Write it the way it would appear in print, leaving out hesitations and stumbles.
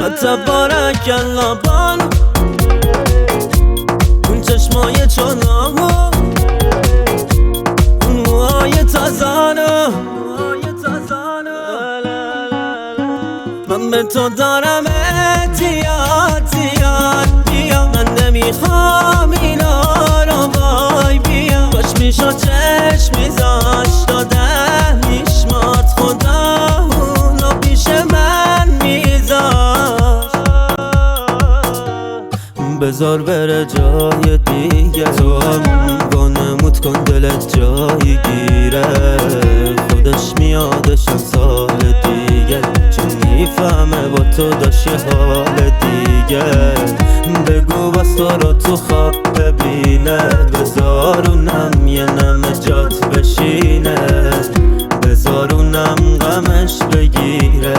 تبارک الله بان اون چشمای چانامو، اون موهای تازانو، من به تو دارم اعتیاد بیا، من نمیخوام اینا رو وای بیا. باش میشو چشم میذاش داده میشمارد خدا اونو پیش من میذاش. بذار بره جای دیگه، تو هم وانمود کن دلت جایی گیره. خودش میادش سال دیگه، چون میفهمه با تو داشت یه حال دیگه. بگو بس تو رو تو خواب ببینه، بذارونم یه نم جات بشینه، بذارونم غمش بگیره.